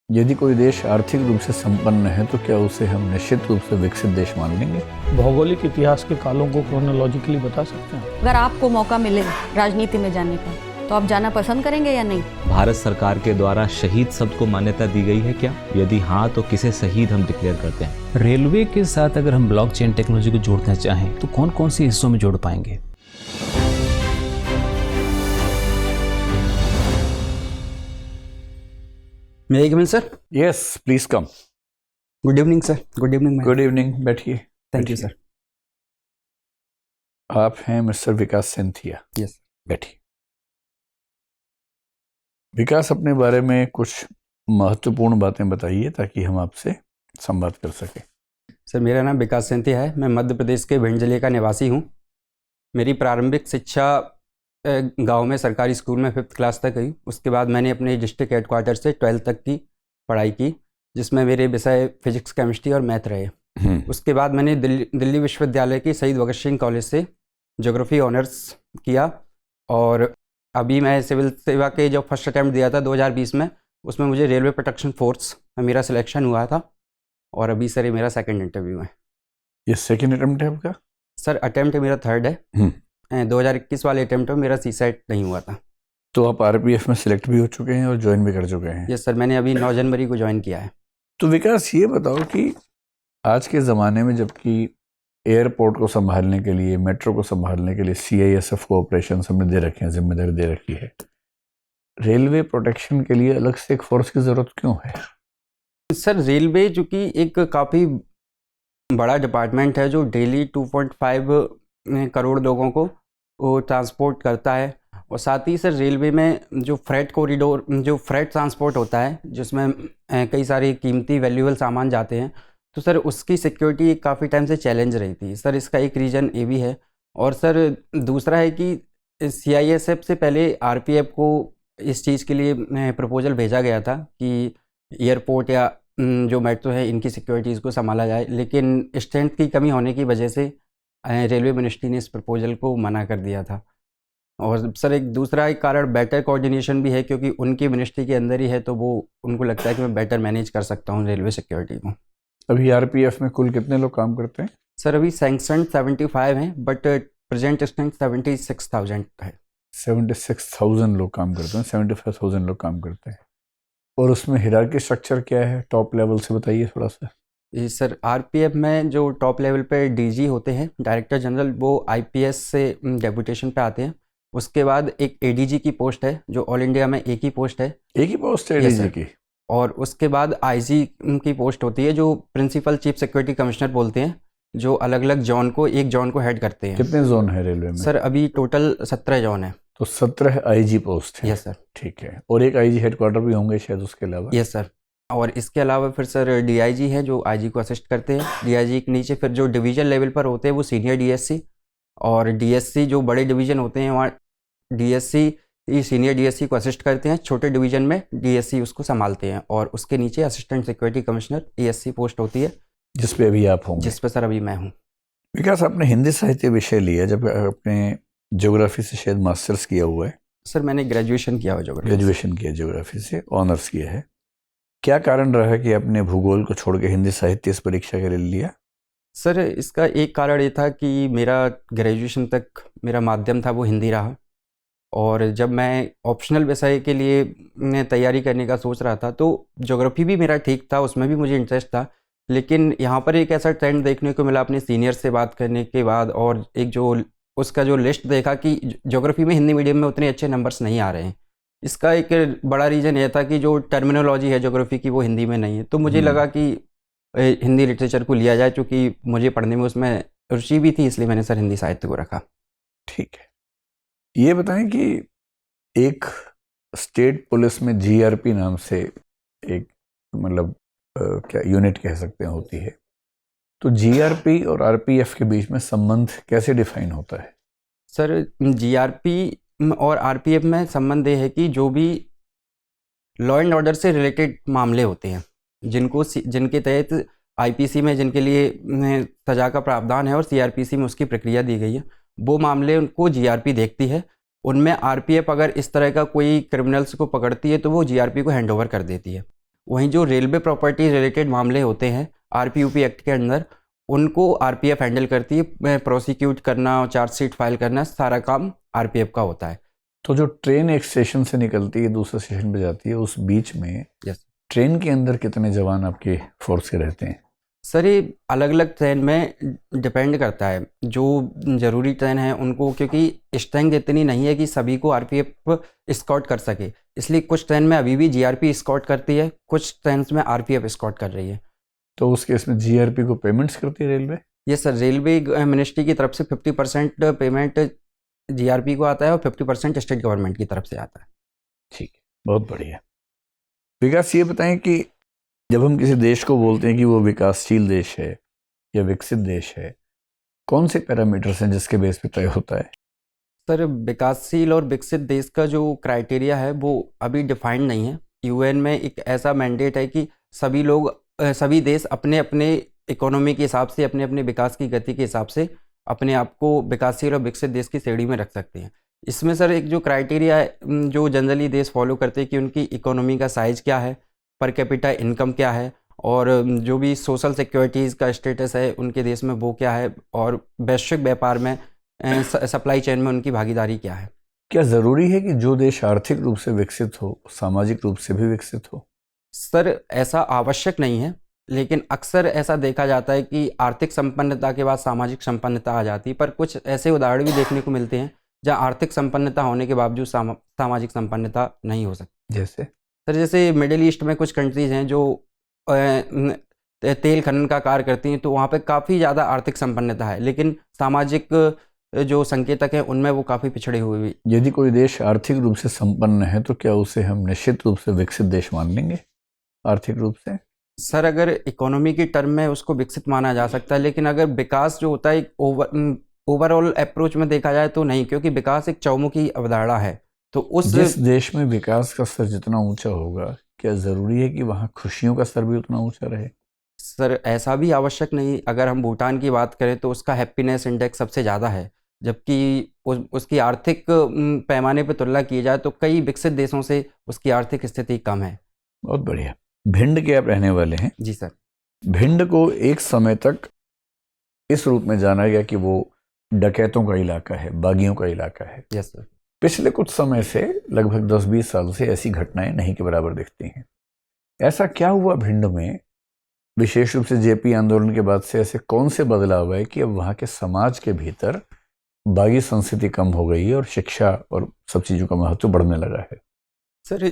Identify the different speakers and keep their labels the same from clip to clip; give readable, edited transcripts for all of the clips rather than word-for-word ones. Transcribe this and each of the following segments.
Speaker 1: यदि कोई देश आर्थिक रूप से संपन्न है तो क्या उसे हम निश्चित रूप से विकसित देश मान लेंगे?
Speaker 2: भौगोलिक इतिहास के कालों को क्रोनोलॉजिकली बता सकते हैं।
Speaker 3: अगर आपको मौका मिले राजनीति में जाने का तो आप जाना पसंद करेंगे या नहीं?
Speaker 4: भारत सरकार के द्वारा शहीद शब्द को मान्यता दी गई है क्या? यदि हाँ तो किसे शहीद हम डिक्लेयर करते हैं?
Speaker 5: रेलवे के साथ अगर हम ब्लॉकचेन टेक्नोलॉजी को जोड़ना चाहें तो कौन कौन से हिस्सों में जोड़ पाएंगे?
Speaker 6: May I come in sir?
Speaker 1: Yes please come.
Speaker 6: Good evening sir. Good evening.
Speaker 1: Good evening, बैठिए।
Speaker 6: Thank you sir.
Speaker 1: आप हैं मिस्टर विकास सेंथिया?
Speaker 6: यस।
Speaker 1: बैठिए। विकास, अपने बारे में कुछ महत्वपूर्ण बातें बताइए ताकि हम आपसे संवाद कर सकें।
Speaker 6: सर, मेरा नाम विकास सेंथिया है। मैं मध्य प्रदेश के भिंड जिले का निवासी हूँ। मेरी प्रारंभिक शिक्षा गांव में सरकारी स्कूल में 5th क्लास तक हुई। उसके बाद मैंने अपने डिस्ट्रिक्ट हेडक्वार्टर से 12th तक की पढ़ाई की, जिसमें मेरे विषय फिजिक्स, केमिस्ट्री और मैथ रहे। उसके बाद मैंने दिल्ली विश्वविद्यालय के शहीद भगत सिंह कॉलेज से ज्योग्राफी ऑनर्स किया और अभी मैं सिविल सेवा के जो फर्स्ट अटैम्प्ट दिया था 2020 में, उसमें मुझे रेलवे प्रोटेक्शन फोर्स में मेरा सिलेक्शन हुआ था और अभी सर ये मेरा सेकंड इंटरव्यू है।
Speaker 1: ये सेकंड अटेम्प्ट है आपका?
Speaker 6: सर, अटैम्प्ट मेरा थर्ड है। 2021 वाले अटैम्प्ट में मेरा सीसेट नहीं हुआ था।
Speaker 1: तो आप आरपीएफ में सिलेक्ट भी हो चुके हैं और ज्वाइन भी कर चुके हैं?
Speaker 6: यस सर, मैंने अभी 9 जनवरी को ज्वाइन किया है।
Speaker 1: तो विकास, ये बताओ कि आज के ज़माने में जबकि एयरपोर्ट को संभालने के लिए, मेट्रो को संभालने के लिए CISF को ऑपरेशन हमने दे रखे हैं, जिम्मेदारी दे रखी है, रेलवे प्रोटेक्शन के लिए अलग से एक फोर्स की ज़रूरत क्यों है?
Speaker 6: सर, रेलवे जो कि एक काफ़ी बड़ा डिपार्टमेंट है जो डेली 2.5 करोड़ लोगों को वो ट्रांसपोर्ट करता है। और साथ ही सर, रेलवे में जो फ्रेट कॉरिडोर, जो फ्रेट ट्रांसपोर्ट होता है, जिसमें कई सारे कीमती वैल्यूएबल सामान जाते हैं, तो सर उसकी सिक्योरिटी काफ़ी टाइम से चैलेंज रही थी। सर, इसका एक रीज़न ये भी है। और सर दूसरा है कि CISF से पहले RPF को इस चीज़ के लिए प्रपोजल भेजा गया था कि एयरपोर्ट या जो मेट्रो है इनकी सिक्योरिटीज़ को संभाला जाए, लेकिन स्ट्रेंथ की कमी होने की वजह से रेलवे मिनिस्ट्री ने इस प्रपोजल को मना कर दिया था। और सर एक दूसरा एक कारण बेटर कोऑर्डिनेशन भी है, क्योंकि उनकी मिनिस्ट्री के अंदर ही है, तो वो उनको लगता है कि मैं बेटर मैनेज कर सकता हूँ रेलवे सिक्योरिटी को।
Speaker 1: अभी RPF में कुल कितने लोग काम करते हैं?
Speaker 6: सर, अभी सैंक्शन 75 हैं, बट प्रेजेंट स्ट्रेंथ 76,000 है।
Speaker 1: 76,000 लोग काम करते हैं, 75,000 लोग काम करते हैं। और उसमें हिरार्की स्ट्रक्चर क्या है? टॉप लेवल से बताइए थोड़ा सा।
Speaker 6: जी सर, RPF में जो टॉप लेवल पे DG होते हैं, डायरेक्टर जनरल, वो IPS से डेपुटेशन पे आते हैं। उसके बाद एक ADG की पोस्ट है, जो ऑल इंडिया में एक ही पोस्ट है।
Speaker 1: एक ही पोस्ट है ADG की?
Speaker 6: और उसके बाद IG की पोस्ट होती है, जो प्रिंसिपल चीफ सिक्योरिटी कमिश्नर बोलते हैं, जो अलग अलग जोन को, एक जोन को हेड करते हैं।
Speaker 1: कितने जोन है रेलवे में?
Speaker 6: सर, अभी टोटल 17 जोन है।
Speaker 1: तो 17 IG पोस्ट है?
Speaker 6: Yes sir.
Speaker 1: ठीक है। और एक IG हेडक्वार्टर भी होंगे शायद उसके अलावा?
Speaker 6: Yes sir. और इसके अलावा फिर सर DIG है, जो IG को असिस्ट करते हैं। DIG के नीचे फिर जो डिवीजन लेवल पर होते हैं वो सीनियर DSC, और DSC जो बड़े डिवीजन होते हैं वहाँ DSC सीनियर DSC को असिस्ट करते हैं। छोटे डिवीजन में DSC उसको संभालते हैं। और उसके नीचे assistant security commissioner ASC post होती है,
Speaker 1: जिस पे अभी आप होंगे?
Speaker 6: जिस पे सर अभी मैं हूँ।
Speaker 1: विकास, आपने हिंदी साहित्य विषय लिया, जब आपने ज्योग्राफी से शायद मास्टर्स किया हुआ है?
Speaker 6: सर, मैंने ग्रेजुएशन किया हुआ ज्योग्राफी।
Speaker 1: ग्रेजुएशन किया ज्योग्राफी से, ऑनर्स किया है। क्या कारण रहा कि आपने भूगोल को छोड़ के हिंदी साहित्य इस परीक्षा के लिए लिया?
Speaker 6: सर, इसका एक कारण ये था कि मेरा ग्रेजुएशन तक मेरा माध्यम था वो हिंदी रहा, और जब मैं ऑप्शनल विषय के लिए तैयारी करने का सोच रहा था तो ज्योग्राफी भी मेरा ठीक था, उसमें भी मुझे इंटरेस्ट था। लेकिन यहाँ पर एक ऐसा ट्रेंड देखने को मिला अपने सीनियर से बात करने के बाद, और एक जो उसका जो लिस्ट देखा कि ज्योग्राफी में हिंदी मीडियम में उतने अच्छे नंबर्स नहीं आ रहे हैं। इसका एक बड़ा रीज़न ये था कि जो टर्मिनोलॉजी है ज्योग्राफी की वो हिंदी में नहीं है। तो मुझे लगा कि हिंदी लिटरेचर को लिया जाए, क्योंकि मुझे पढ़ने में उसमें रुचि भी थी, इसलिए मैंने सर हिंदी साहित्य को रखा।
Speaker 1: ठीक है। ये बताएं कि एक स्टेट पुलिस में GRP नाम से एक मतलब क्या यूनिट कह सकते हैं होती है, तो GRP और RPF के बीच में संबंध कैसे डिफाइन होता है?
Speaker 6: सर, GRP और RPF में संबंध ये है कि जो भी लॉ एंड ऑर्डर से रिलेटेड मामले होते हैं, जिनके तहत IPC में जिनके लिए सजा का प्रावधान है और CRPC में उसकी प्रक्रिया दी गई है, वो मामले उनको GRP देखती है। उनमें RPF अगर इस तरह का कोई क्रिमिनल्स को पकड़ती है तो वो GRP को हैंड ओवर कर देती है। वहीं जो रेलवे प्रॉपर्टी रिलेटेड मामले होते हैं आरपीयूपी एक्ट के अंदर, उनको आरपीएफ हैंडल करती है। प्रोसिक्यूट करना और चार्जशीट फाइल करना सारा काम आरपीएफ का होता है।
Speaker 1: तो जो ट्रेन एक स्टेशन से निकलती है दूसरे स्टेशन पे जाती है, उस बीच में
Speaker 6: यस
Speaker 1: ट्रेन के अंदर कितने जवान आपके फोर्स के रहते हैं?
Speaker 6: सर, ये अलग अलग ट्रेन में डिपेंड करता है। जो ज़रूरी ट्रेन है उनको, क्योंकि स्ट्रेंथ इतनी नहीं है कि सभी को आरपीएफ स्कॉट कर सके, इसलिए कुछ ट्रेन में अभी भी जीआरपी स्कॉट करती है, कुछ ट्रेन में आरपीएफ स्कॉट कर रही है।
Speaker 1: तो उस केस में जीआरपी को पेमेंट्स करती है रेलवे?
Speaker 6: ये सर, रेलवे मिनिस्ट्री की तरफ से 50% पेमेंट जीआरपी को आता है और 50% स्टेट गवर्नमेंट की तरफ से आता है।
Speaker 1: ठीक है, बहुत बढ़िया। विकास, ये बताएं कि जब हम किसी देश को बोलते हैं कि वो विकासशील देश है या विकसित देश है, कौन से पैरामीटर्स हैं जिसके बेस पे तय होता है?
Speaker 6: सर, विकासशील और विकसित देश का जो क्राइटेरिया है वो अभी डिफाइंड नहीं है। यूएन में एक ऐसा मैंडेट है कि सभी देश अपने अपने इकोनॉमी के हिसाब से, अपने अपने विकास की गति के हिसाब से अपने आप को विकासशील और विकसित देश की श्रेणी में रख सकते हैं। इसमें सर एक जो क्राइटेरिया है जो जनरली देश फॉलो करते हैं कि उनकी इकोनॉमी का साइज क्या है, पर कैपिटा इनकम क्या है, और जो भी सोशल सिक्योरिटीज़ का स्टेटस है उनके देश में वो क्या है, और वैश्विक व्यापार में सप्लाई चेन में उनकी भागीदारी क्या है।
Speaker 1: क्या ज़रूरी है कि जो देश आर्थिक रूप से विकसित हो सामाजिक रूप से भी विकसित हो?
Speaker 6: सर, ऐसा आवश्यक नहीं है, लेकिन अक्सर ऐसा देखा जाता है कि आर्थिक संपन्नता के बाद सामाजिक संपन्नता आ जाती है, पर कुछ ऐसे उदाहरण भी देखने को मिलते हैं जहाँ आर्थिक संपन्नता होने के बावजूद सामाजिक संपन्नता नहीं हो सकती।
Speaker 1: जैसे
Speaker 6: सर, जैसे मिडिल ईस्ट में कुछ कंट्रीज़ हैं जो तेल खनन का कार्य करती हैं, तो वहाँ पे काफ़ी ज़्यादा आर्थिक संपन्नता है, लेकिन सामाजिक जो संकेतक हैं उनमें वो काफ़ी पिछड़े हुए भी।
Speaker 1: यदि कोई देश आर्थिक रूप से संपन्न है तो क्या उसे हम निश्चित रूप से विकसित देश मान लेंगे आर्थिक रूप से?
Speaker 6: सर, अगर इकोनॉमी की टर्म में उसको विकसित माना जा सकता है, लेकिन अगर विकास जो होता है ओवरऑल अप्रोच में देखा जाए तो नहीं, क्योंकि विकास एक चौमुखी अवधारणा है। तो उस
Speaker 1: जिस देश में विकास का स्तर जितना ऊंचा होगा, क्या ज़रूरी है कि वहाँ खुशियों का स्तर भी उतना ऊंचा रहे?
Speaker 6: सर, ऐसा भी आवश्यक नहीं। अगर हम भूटान की बात करें तो उसका हैप्पीनेस इंडेक्स सबसे ज़्यादा है, जबकि उसकी आर्थिक पैमाने पर तुलना की जाए तो कई विकसित देशों से उसकी आर्थिक स्थिति कम है।
Speaker 1: बहुत बढ़िया। भिंड के आप रहने वाले हैं?
Speaker 6: जी सर।
Speaker 1: भिंड को एक समय तक इस रूप में जाना गया कि वो डकैतों का इलाका है, बागियों का इलाका है।
Speaker 6: Yes sir.
Speaker 1: पिछले कुछ समय से लगभग 10-20 साल से ऐसी घटनाएं नहीं के बराबर दिखती हैं। ऐसा क्या हुआ भिंड में, विशेष रूप से जेपी आंदोलन के बाद से ऐसे कौन से बदलाव आए कि अब वहाँ के समाज के भीतर बागी संस्कृति कम हो गई है और शिक्षा और सब चीज़ों का महत्व बढ़ने लगा है?
Speaker 6: सर,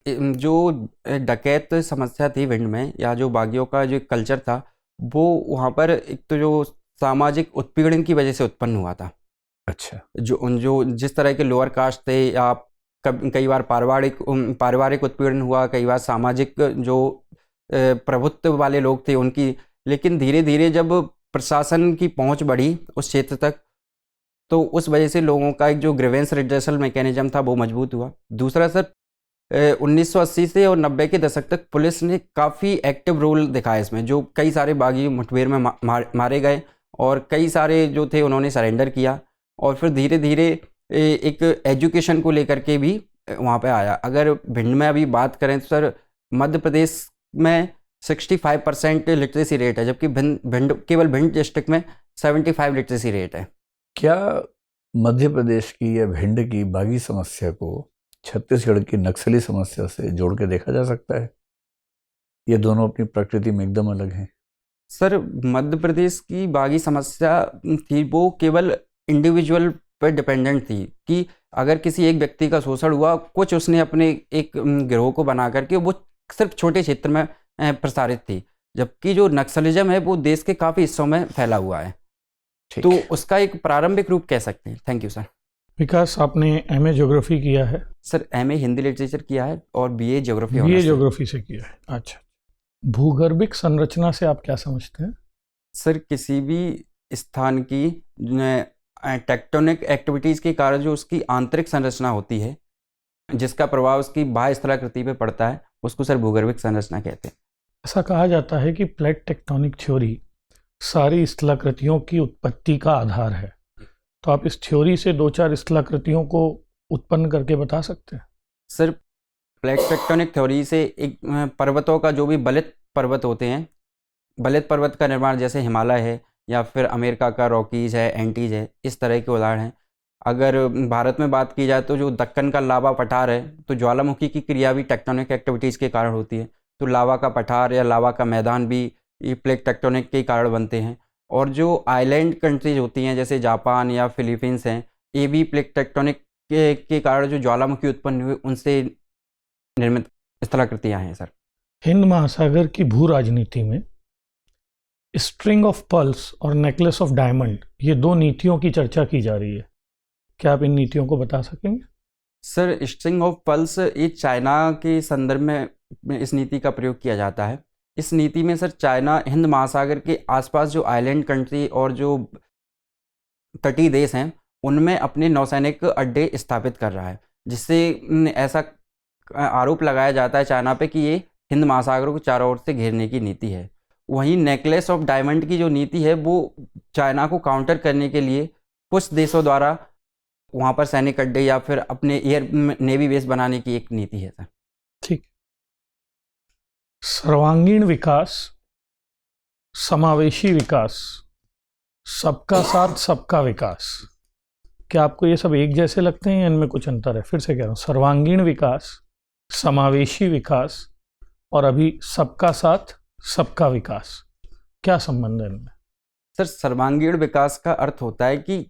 Speaker 6: जो डकैत समस्या थी भिंड में, या जो बागियों का जो कल्चर था, वो वहाँ पर एक तो जो सामाजिक उत्पीड़न की वजह से उत्पन्न हुआ था।
Speaker 1: अच्छा।
Speaker 6: जो जिस तरह के लोअर कास्ट थे, या कई बार पारिवारिक उत्पीड़न हुआ, कई बार सामाजिक जो प्रभुत्व वाले लोग थे उनकी। लेकिन धीरे धीरे जब प्रशासन की पहुंच बढ़ी उस क्षेत्र तक, तो उस वजह से लोगों का एक जो ग्रीवेंस रिड्रेसल मैकेनिज्म था वो मजबूत हुआ। दूसरा सर, 1980 से और 90 के दशक तक पुलिस ने काफ़ी एक्टिव रोल दिखाया इसमें, जो कई सारे बागी मुठभेड़ में मारे गए और कई सारे जो थे उन्होंने सरेंडर किया। और फिर धीरे धीरे एक एजुकेशन को लेकर के भी वहाँ पे आया। अगर भिंड में अभी बात करें तो सर, मध्य प्रदेश में 65% लिटरेसी रेट है, जबकि केवल भिंड डिस्ट्रिक्ट में 75 लिटरेसी रेट है।
Speaker 1: क्या मध्य प्रदेश की या भिंड की बागी समस्या को छत्तीसगढ़ की नक्सली समस्या से जोड़ के देखा जा सकता है? ये दोनों अपनी प्रकृति में एकदम अलग हैं।
Speaker 6: सर, मध्य प्रदेश की बागी समस्या थी वो केवल इंडिविजुअल पर डिपेंडेंट थी, कि अगर किसी एक व्यक्ति का शोषण हुआ, कुछ उसने अपने एक गिरोह को बना करके वो सिर्फ छोटे क्षेत्र में प्रसारित थी, जबकि जो नक्सलिज्म है वो देश के काफ़ी हिस्सों में फैला हुआ है। तो उसका एक प्रारंभिक रूप कह सकते हैं। Thank you sir.
Speaker 2: विकास, आपने एमए ज्योग्राफी किया है?
Speaker 6: सर, एमए हिंदी लिटरेचर किया है और बीए ज्योग्राफी
Speaker 2: से किया है। अच्छा। भूगर्भिक संरचना से आप क्या समझते हैं?
Speaker 6: सर, किसी भी स्थान की टेक्टोनिक एक्टिविटीज़ के कारण जो उसकी आंतरिक संरचना होती है, जिसका प्रभाव उसकी बाह्य स्थलाकृति पे पड़ता है, उसको सर भूगर्भिक संरचना कहते हैं।
Speaker 2: ऐसा कहा जाता है कि प्लेट टेक्टोनिक थ्योरी सारी स्थलाकृतियों की उत्पत्ति का आधार है। तो आप इस थ्योरी से 2-4 स्थलाकृतियों को उत्पन्न करके बता सकते हैं?
Speaker 6: सर, प्लेट टेक्टोनिक थ्योरी से एक पर्वतों का जो भी बलित पर्वत होते हैं, बलित पर्वत का निर्माण जैसे हिमालय है या फिर अमेरिका का रॉकीज है, एंटीज है, इस तरह के उदाहरण हैं। अगर भारत में बात की जाए तो जो दक्कन का लावा पठार है, तो ज्वालामुखी की क्रिया भी टेक्टोनिक एक्टिविटीज़ के कारण होती है, तो लावा का पठार या लावा का मैदान भी ये प्लेट टेक्टोनिक के कारण बनते हैं। और जो आइलैंड कंट्रीज होती हैं जैसे जापान या फिलीपींस हैं, ये भी प्लेट टेक्टोनिक के कारण जो ज्वालामुखी उत्पन्न हुए उनसे निर्मित स्थलाकृतियाँ हैं सर।
Speaker 2: हिंद महासागर की भू राजनीति में स्ट्रिंग ऑफ पल्स और नेकलेस ऑफ डायमंड, ये दो नीतियों की चर्चा की जा रही है। क्या आप इन नीतियों को बता सकेंगे?
Speaker 6: सर स्ट्रिंग ऑफ पल्स ये चाइना के संदर्भ में इस नीति का प्रयोग किया जाता है। इस नीति में सर चाइना हिंद महासागर के आसपास जो आइलैंड कंट्री और जो तटीय देश हैं उनमें अपने नौसैनिक अड्डे स्थापित कर रहा है, जिससे ऐसा आरोप लगाया जाता है चाइना पे कि ये हिंद महासागर को चारों ओर से घेरने की नीति है। वहीं नेकलेस ऑफ डायमंड की जो नीति है वो चाइना को काउंटर करने के लिए कुछ देशों द्वारा वहाँ पर सैनिक अड्डे या फिर अपने एयर नेवी बेस बनाने की एक नीति है सर।
Speaker 2: ठीक। सर्वांगीण विकास, समावेशी विकास, सबका साथ सबका विकास, क्या आपको ये सब एक जैसे लगते हैं या इनमें कुछ अंतर है? फिर से कह रहा हूँ, सर्वांगीण विकास, समावेशी विकास और अभी सबका साथ सबका विकास, क्या संबंध है इनमें?
Speaker 6: सर सर्वांगीण विकास का अर्थ होता है कि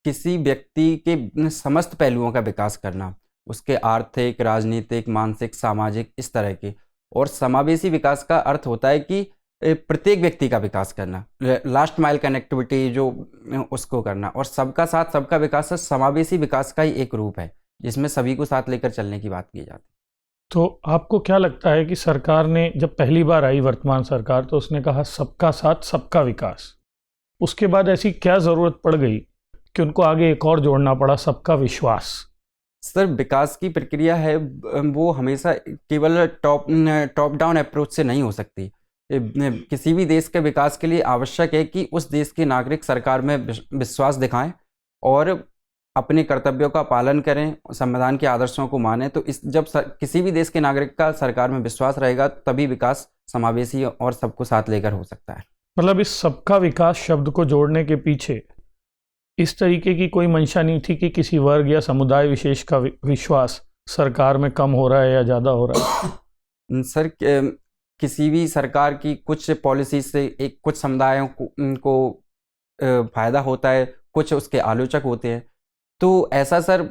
Speaker 6: किसी व्यक्ति के समस्त पहलुओं का विकास करना, उसके आर्थिक, राजनीतिक, मानसिक, सामाजिक, इस तरह के। और समावेशी विकास का अर्थ होता है कि प्रत्येक व्यक्ति का विकास करना, लास्ट माइल कनेक्टिविटी जो उसको करना। और सबका साथ सबका विकास समावेशी विकास का ही एक रूप है जिसमें सभी को साथ लेकर चलने की बात की जाती है।
Speaker 2: तो आपको क्या लगता है कि सरकार ने जब पहली बार आई, वर्तमान सरकार, तो उसने कहा सबका साथ सबका विकास, उसके बाद ऐसी क्या ज़रूरत पड़ गई कि उनको आगे एक और जोड़ना पड़ा, सबका विश्वास?
Speaker 6: सर विकास की प्रक्रिया है वो हमेशा केवल टॉप डाउन अप्रोच से नहीं हो सकती। किसी भी देश के विकास के लिए आवश्यक है कि उस देश के नागरिक सरकार में विश्वास दिखाएं और अपने कर्तव्यों का पालन करें, संविधान के आदर्शों को मानें। तो किसी भी देश के नागरिक का सरकार में विश्वास रहेगा तभी विकास समावेशी और सबको साथ लेकर हो सकता है।
Speaker 2: मतलब इस सबका विकास शब्द को जोड़ने के पीछे इस तरीके की कोई मंशा नहीं थी कि किसी वर्ग या समुदाय विशेष का विश्वास सरकार में कम हो रहा है या ज़्यादा हो रहा है?
Speaker 6: सर किसी भी सरकार की कुछ पॉलिसी से कुछ समुदायों को फ़ायदा होता है, कुछ उसके आलोचक होते हैं। तो ऐसा सर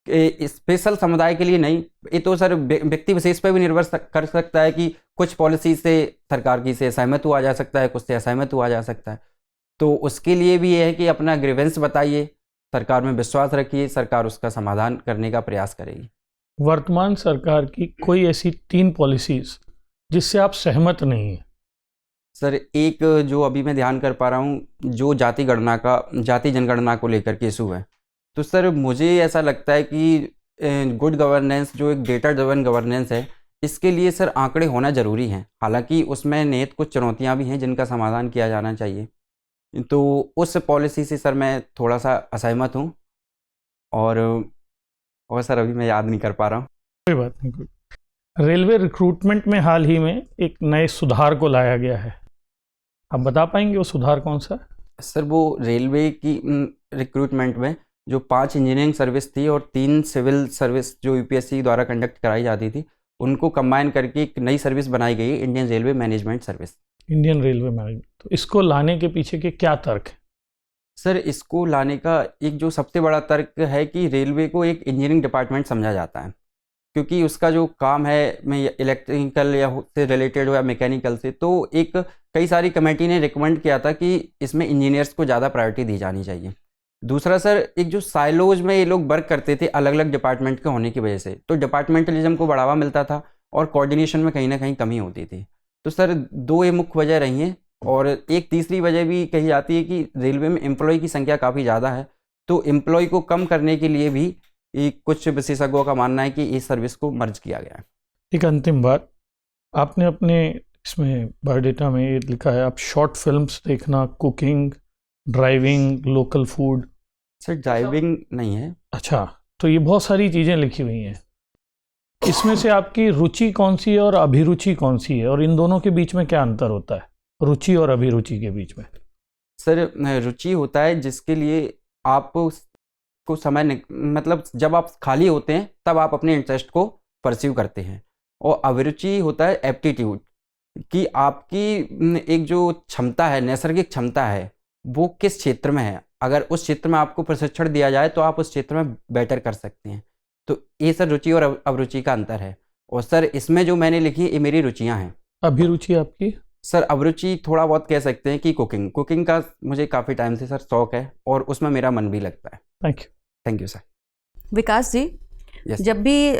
Speaker 6: स्पेशल समुदाय के लिए नहीं, ये तो सर व्यक्ति विशेष पर भी निर्भर कर सकता है कि कुछ पॉलिसी से सरकार की से सहमत हुआ जा सकता है, कुछ से असहमत हुआ जा सकता है। तो उसके लिए भी ये है कि अपना ग्रीवेंस बताइए, सरकार में विश्वास रखिए, सरकार उसका समाधान करने का प्रयास करेगी।
Speaker 2: वर्तमान सरकार की कोई ऐसी 3 पॉलिसीज़ जिससे आप सहमत नहीं हैं?
Speaker 6: सर एक जो अभी मैं ध्यान कर पा रहा हूँ, जो जाति जनगणना को लेकर के इशू है, तो सर मुझे ऐसा लगता है कि गुड गवर्नेंस जो एक डेटा ड्रिवन गवर्नेंस है, इसके लिए सर आंकड़े होना ज़रूरी हैं। हालांकि उसमें निहित कुछ चुनौतियां भी हैं जिनका समाधान किया जाना चाहिए। तो उस पॉलिसी से सर मैं थोड़ा सा असहमत हूँ और सर अभी मैं याद नहीं कर पा रहा हूँ।
Speaker 2: कोई बात नहीं। रेलवे रिक्रूटमेंट में हाल ही में एक नए सुधार को लाया गया है, आप बता पाएंगे वो सुधार कौन सा है?
Speaker 6: सर वो रेलवे की रिक्रूटमेंट में जो 5 इंजीनियरिंग सर्विस थी और 3 सिविल सर्विस जो यूपीएससी द्वारा कंडक्ट कराई जाती थी, उनको कंबाइन करके एक नई सर्विस बनाई गई है, Indian railway management service.
Speaker 2: Indian railway management, तो इसको लाने के पीछे के क्या तर्क है?
Speaker 6: सर इसको लाने का एक जो सबसे बड़ा तर्क है कि रेलवे को एक इंजीनियरिंग डिपार्टमेंट समझा जाता है, क्योंकि उसका जो काम है में इलेक्ट्रिकल या से रिलेटेड हो या मैकेनिकल से, तो एक कई सारी कमेटी ने रिकमेंड किया था कि इसमें इंजीनियर्स को ज़्यादा प्रायोरिटी दी जानी चाहिए। दूसरा सर एक जो साइलोज में ये लोग वर्क करते थे अलग अलग डिपार्टमेंट के होने की वजह से, तो डिपार्टमेंटलिज्म को बढ़ावा मिलता था और कोऑर्डिनेशन में कहीं ना कहीं कमी होती थी। तो सर 2 ये मुख्य वजह रही हैं, और एक तीसरी वजह भी कही जाती है कि रेलवे में एम्प्लॉय की संख्या काफ़ी ज़्यादा है, तो एम्प्लॉय को कम करने के लिए भी कुछ विशेषज्ञों का मानना है कि इस सर्विस को मर्ज किया गया है।
Speaker 2: एक अंतिम बात, आपने अपने इसमें बायोडेटा में ये लिखा है आप शॉर्ट फिल्म्स देखना, cooking, driving, local food.
Speaker 6: Sir driving नहीं है।
Speaker 2: अच्छा, तो ये बहुत सारी चीज़ें लिखी हुई हैं, इसमें से आपकी रुचि कौन सी है और अभिरुचि कौन सी है, और इन दोनों के बीच में क्या अंतर होता है, रुचि और अभिरुचि के बीच में?
Speaker 6: सर रुचि होता है जिसके लिए आप को मतलब जब आप खाली होते हैं तब आप अपने इंटरेस्ट को परस्यू करते हैं। और अभिरुचि होता है एप्टीट्यूड, कि आपकी एक जो क्षमता है, नैसर्गिक क्षमता है, वो किस क्षेत्र में है। अगर उस क्षेत्र में आपको प्रशिक्षण दिया जाए तो आप उस क्षेत्र में बेटर कर सकते हैं। तो ये सर रुचि और अभिरुचि का अंतर है। और सर इसमें जो मैंने लिखी ये मेरी रुचियां हैं।
Speaker 2: अभिरुचि आपकी?
Speaker 6: सर अभिरुचि थोड़ा बहुत कह सकते हैं कि कुकिंग का मुझे काफ़ी टाइम से सर शौक है और उसमें मेरा मन भी लगता है। Thank you sir.
Speaker 3: Vikas ji,
Speaker 6: Yes.
Speaker 3: जब भी